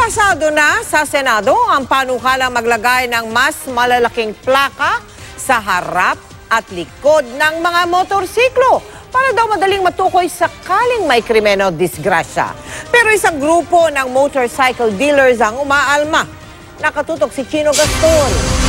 Pasado na sa Senado ang panukalang maglagay ng mas malalaking plaka sa harap at likod ng mga motorsiklo para daw madaling matukoy sakaling may krimen o disgrasya. Pero isang grupo ng motorcycle dealers ang umaalma. Nakatutok si Chino Gaston.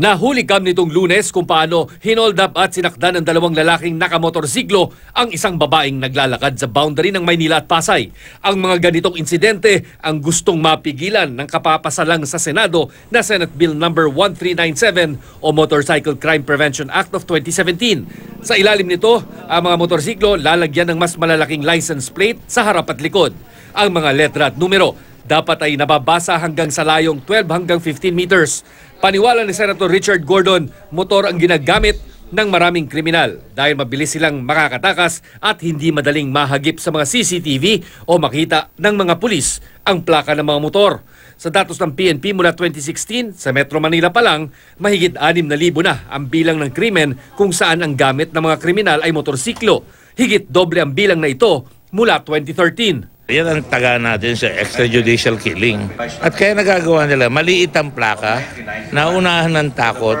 Nahuli kam nitong Lunes kung paano hinold up at sinakdan ng dalawang lalaking nakamotorsiklo ang isang babaeng naglalakad sa boundary ng Maynila at Pasay. Ang mga ganitong insidente ang gustong mapigilan ng kapapasalang sa Senado na Senate Bill No. 1397 o Motorcycle Crime Prevention Act of 2017. Sa ilalim nito, ang mga motorsiklo lalagyan ng mas malalaking license plate sa harap at likod. Ang mga letra at numero dapat ay nababasa hanggang sa layong 12 hanggang 15 meters. Paniwala ni Senator Richard Gordon, motor ang ginagamit ng maraming kriminal dahil mabilis silang makakatakas at hindi madaling mahagip sa mga CCTV o makita ng mga pulis ang plaka ng mga motor. Sa datos ng PNP mula 2016, sa Metro Manila pa lang, mahigit 6,000 na ang bilang ng krimen kung saan ang gamit ng mga kriminal ay motorsiklo. Higit doble ang bilang na ito mula 2013. Yan ang taga natin sa extrajudicial killing. At kaya nagagawa nila, maliit ang plaka, naunahan ng takot.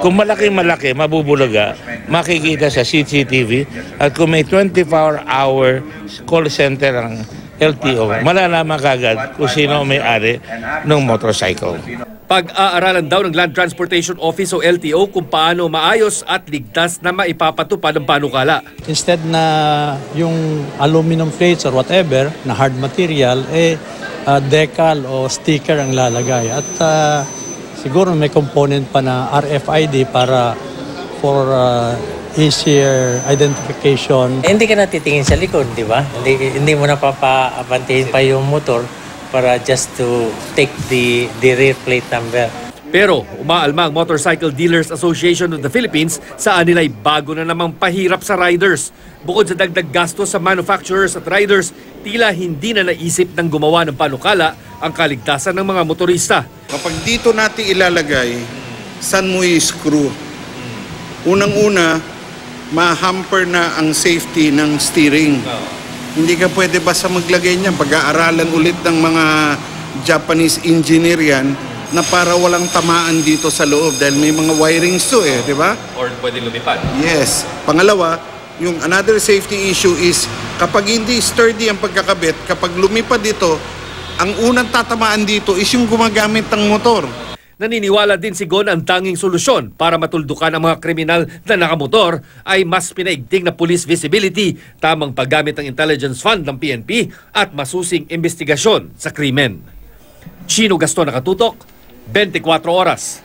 Kung malaki, mabubulaga, makikita sa CCTV. At kung may 24-hour call center ang LTO, malalaman kagad kung sino may-ari ng motorcycle. Pag-aaralan daw ng Land Transportation Office o LTO kung paano maayos at ligtas na maipapatupad ang panukala. Instead na yung aluminum plates or whatever na hard material, decal o sticker ang lalagay. At siguro may component pa na RFID para for easier identification. Hindi ka natitingin sa likod, di ba? Hindi mo napapaabantihin pa yung motor para just to take the rear plate number. Pero umaalma ang Motorcycle Dealers Association of the Philippines sa anila'y bago na namang pahirap sa riders. Bukod sa dagdag gasto sa manufacturers at riders, tila hindi na naisip ng gumawa ng panukala ang kaligtasan ng mga motorista. Kapag dito natin ilalagay, saan mo i-screw? Unang-una, ma-hamper na ang safety ng steering. Hindi ka pwede basta maglagay niyan. Pag-aaralan ulit ng mga Japanese engineer yan na para walang tamaan dito sa loob dahil may mga wirings to di ba? Or pwede lumipad. Yes. Pangalawa, yung another safety issue is kapag hindi sturdy ang pagkakabit, kapag lumipad dito, ang unang tatamaan dito is yung gumagamit ng motor. Naniniwala din si Gon ang tanging solusyon para matuldukan ang mga kriminal na nakamotor ay mas pinaigting na police visibility, tamang paggamit ng intelligence fund ng PNP at masusing investigasyon sa krimen. Chino Gaston, Nakatutok, 24 Oras.